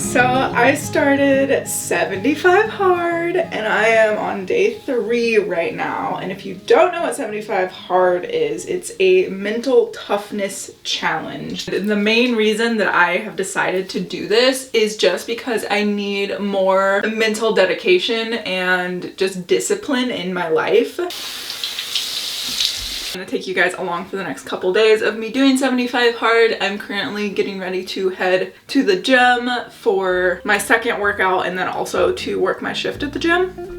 So I started 75 hard and I am on day 3 right now. And if you don't know what 75 hard is, it's a mental toughness challenge. The main reason that I have decided to do this is just because I need more mental dedication and just discipline in my life. I'm gonna take you guys along for the next couple days of me doing 75 hard. I'm currently getting ready to head to the gym for my second workout and then also to work my shift at the gym.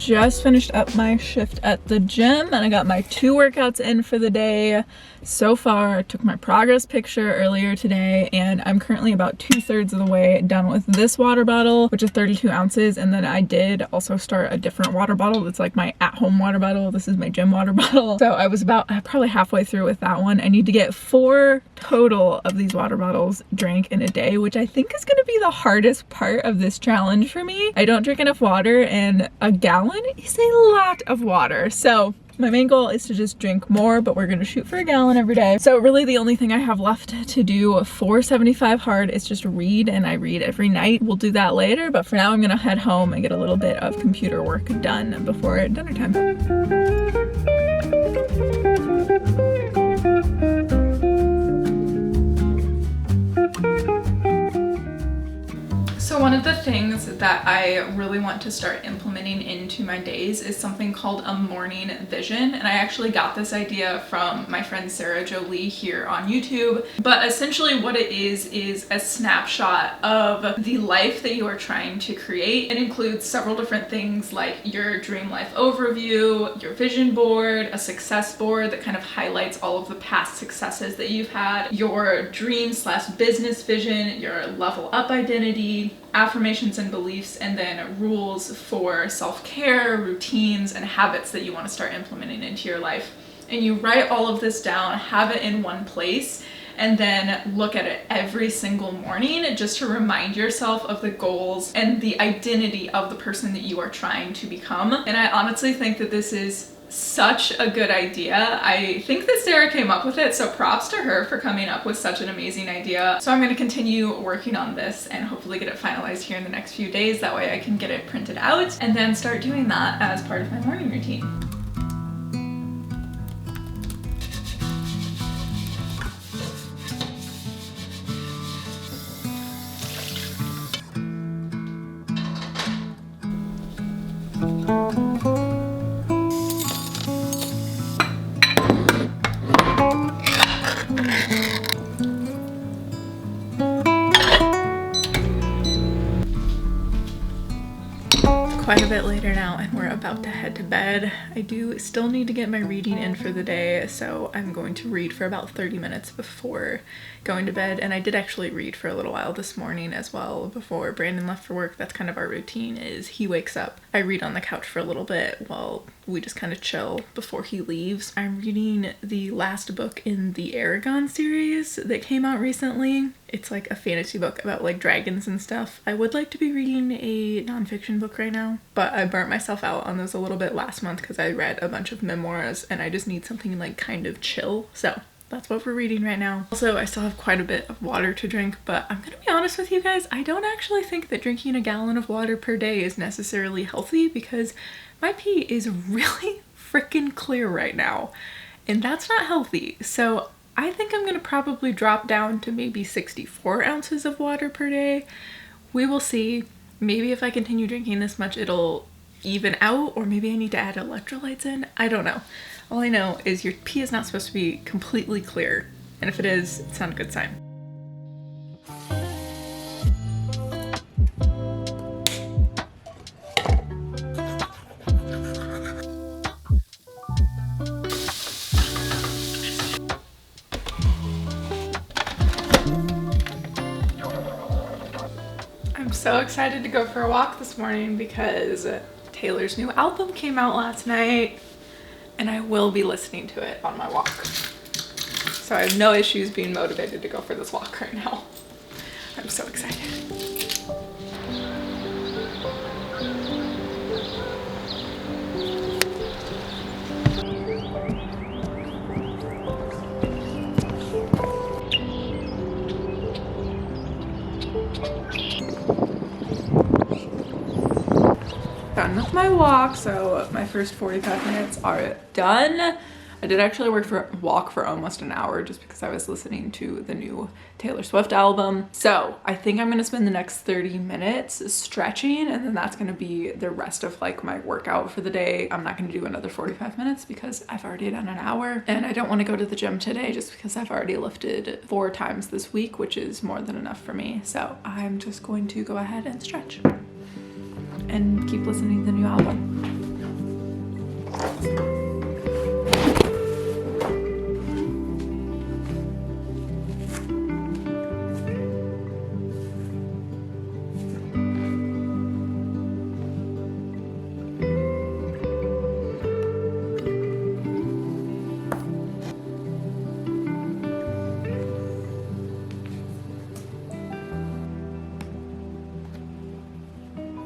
Just finished up my shift at the gym and I got my 2 workouts in for the day so far. I took my progress picture earlier today and I'm currently about 2/3 of the way done with this water bottle, which is 32 ounces. And then I did also start a different water bottle that's like my at-home water bottle. This is my gym water bottle. So I was about probably halfway through with that one. I need to get 4 total of these water bottles drank in a day, which I think is going to be the hardest part of this challenge for me. I don't drink enough water and a gallon is a lot of water. So my main goal is to just drink more, but we're gonna shoot for a gallon every day. So really the only thing I have left to do for 75 hard is just read, and I read every night. We'll do that later, but for now I'm gonna head home and get a little bit of computer work done before dinner time. So one of the things that I really want to start implementing into my days is something called a morning vision. And I actually got this idea from my friend Sarah Jolie here on YouTube. But essentially what it is a snapshot of the life that you are trying to create. It includes several different things like your dream life overview, your vision board, a success board that kind of highlights all of the past successes that you've had, your dream/business vision, your level up identity, affirmations and beliefs, and then rules for self-care, routines, and habits that you want to start implementing into your life. And you write all of this down, have it in one place, and then look at it every single morning just to remind yourself of the goals and the identity of the person that you are trying to become. And I honestly think that this is such a good idea. I think that Sarah came up with it, so props to her for coming up with such an amazing idea. So I'm going to continue working on this and hopefully get it finalized here in the next few days. That way I can get it printed out and then start doing that as part of my morning routine. Quite a bit later now and we're about to head to bed. I do still need to get my reading in for the day, so I'm going to read for about 30 minutes before going to bed. And I did actually read for a little while this morning as well before Brandon left for work. That's kind of our routine, is he wakes up, I read on the couch for a little bit while we just kind of chill before he leaves. I'm reading the last book in the Aragon series that came out recently. It's like a fantasy book about like dragons and stuff. I would like to be reading a nonfiction book right now, but I burnt myself out on those a little bit last month because I read a bunch of memoirs and I just need something like kind of chill. So that's what we're reading right now. Also, I still have quite a bit of water to drink, but I'm gonna be honest with you guys, I don't actually think that drinking a gallon of water per day is necessarily healthy because my pee is really freaking clear right now, and that's not healthy. So I think I'm gonna probably drop down to maybe 64 ounces of water per day. We will see. Maybe if I continue drinking this much, it'll even out, or maybe I need to add electrolytes in. I don't know. All I know is your pee is not supposed to be completely clear. And if it is, it's not a good sign. I'm so excited to go for a walk this morning because Taylor's new album came out last night and I will be listening to it on my walk. So I have no issues being motivated to go for this walk right now. I'm so excited. Done with my walk, so my first 45 minutes are done. I did actually walk for almost an hour just because I was listening to the new Taylor Swift album. So I think I'm gonna spend the next 30 minutes stretching, and then that's gonna be the rest of like my workout for the day. I'm not gonna do another 45 minutes because I've already done an hour, and I don't wanna go to the gym today just because I've already lifted 4 times this week, which is more than enough for me. So I'm just going to go ahead and stretch and keep listening to the new album.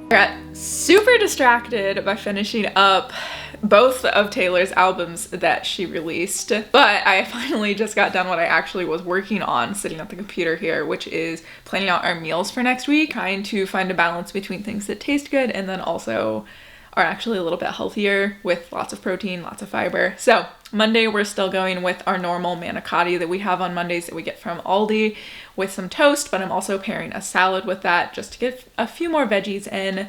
Got super distracted by finishing up both of Taylor's albums that she released, but I finally just got done what I actually was working on sitting at the computer here, which is planning out our meals for next week, trying to find a balance between things that taste good and then also are actually a little bit healthier with lots of protein, lots of fiber. So Monday, we're still going with our normal manicotti that we have on Mondays that we get from Aldi with some toast, but I'm also pairing a salad with that just to get a few more veggies in.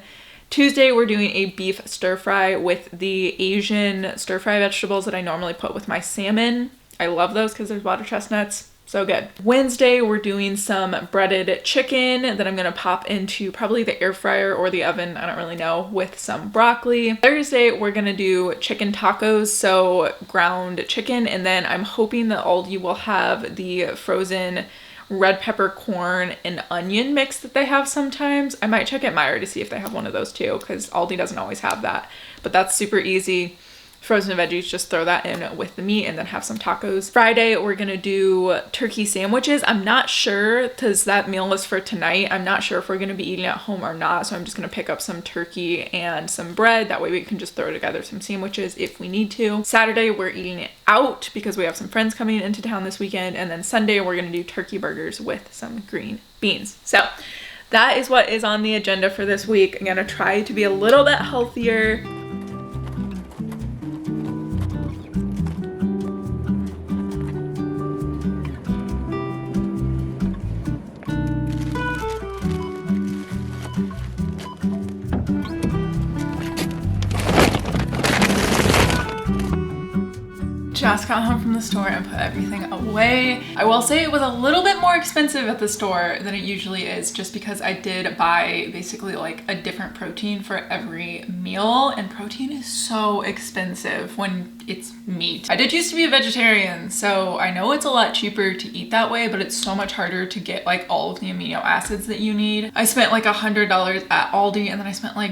Tuesday, we're doing a beef stir fry with the Asian stir fry vegetables that I normally put with my salmon. I love those because there's water chestnuts. So good. Wednesday, we're doing some breaded chicken that I'm gonna pop into probably the air fryer or the oven, I don't really know, with some broccoli. Thursday, we're gonna do chicken tacos, so ground chicken, and then I'm hoping that Aldi will have the frozen red pepper, corn, and onion mix that they have sometimes. I might check at Meijer to see if they have one of those too, because Aldi doesn't always have that, but that's super easy. Frozen veggies, just throw that in with the meat and then have some tacos. Friday, we're gonna do turkey sandwiches. I'm not sure, because that meal is for tonight. I'm not sure if we're gonna be eating at home or not, so I'm just gonna pick up some turkey and some bread. That way we can just throw together some sandwiches if we need to. Saturday, we're eating it out because we have some friends coming into town this weekend. And then Sunday, we're gonna do turkey burgers with some green beans. So that is what is on the agenda for this week. I'm gonna try to be a little bit healthier. Just got home from the store and put everything away. I will say it was a little bit more expensive at the store than it usually is, just because I did buy basically like a different protein for every meal, and protein is so expensive when it's meat. I did used to be a vegetarian, so I know it's a lot cheaper to eat that way, but it's so much harder to get like all of the amino acids that you need. I spent like $100 at Aldi, and then I spent like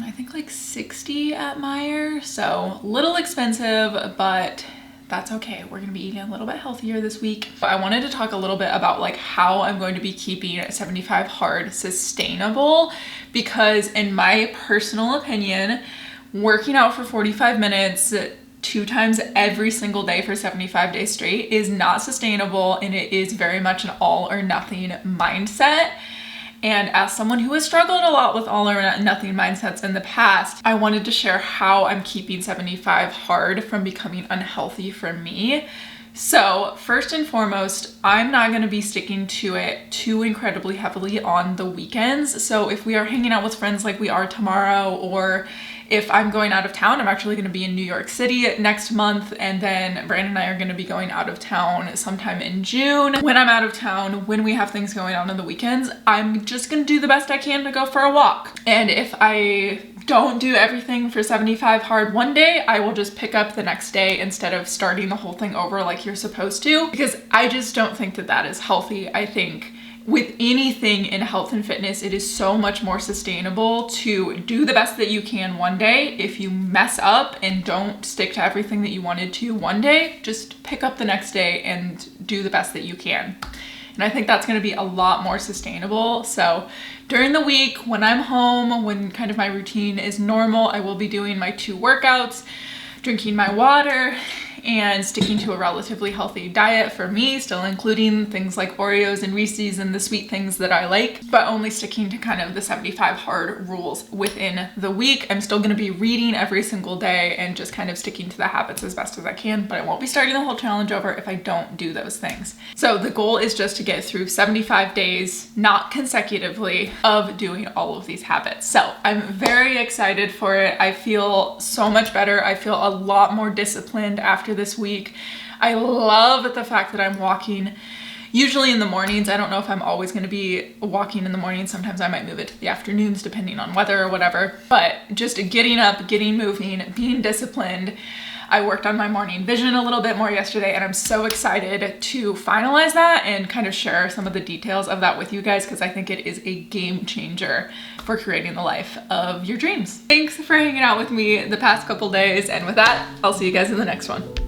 I think like 60 at Meijer, so a little expensive, but that's okay. We're gonna be eating a little bit healthier this week. But I wanted to talk a little bit about like how I'm going to be keeping 75 hard sustainable, because in my personal opinion, working out for 45 minutes 2 times every single day for 75 days straight is not sustainable, and it is very much an all or nothing mindset. And as someone who has struggled a lot with all or nothing mindsets in the past, I wanted to share how I'm keeping 75 hard from becoming unhealthy for me. So first and foremost, I'm not gonna be sticking to it too incredibly heavily on the weekends. So if we are hanging out with friends like we are tomorrow, or if I'm going out of town, I'm actually going to be in New York City next month, and then Brandon and I are going to be going out of town sometime in June. When I'm out of town, when we have things going on the weekends, I'm just going to do the best I can to go for a walk. And if I don't do everything for 75 hard one day, I will just pick up the next day instead of starting the whole thing over like you're supposed to, because I just don't think that that is healthy. I think with anything in health and fitness, it is so much more sustainable to do the best that you can one day. If you mess up and don't stick to everything that you wanted to one day, just pick up the next day and do the best that you can. And I think that's going to be a lot more sustainable. So during the week, when I'm home, when kind of my routine is normal, I will be doing my 2 workouts, drinking my water, and sticking to a relatively healthy diet for me, still including things like Oreos and Reese's and the sweet things that I like, but only sticking to kind of the 75 hard rules within the week. I'm still gonna be reading every single day and just kind of sticking to the habits as best as I can, but I won't be starting the whole challenge over if I don't do those things. So the goal is just to get through 75 days, not consecutively, of doing all of these habits. So I'm very excited for it. I feel so much better. I feel a lot more disciplined after this week. I love the fact that I'm walking usually in the mornings. I don't know if I'm always going to be walking in the mornings. Sometimes I might move it to the afternoons depending on weather or whatever, but just getting up, getting moving, being disciplined. I worked on my morning vision a little bit more yesterday, and I'm so excited to finalize that and kind of share some of the details of that with you guys, because I think it is a game changer for creating the life of your dreams. Thanks for hanging out with me the past couple days, and with that, I'll see you guys in the next one.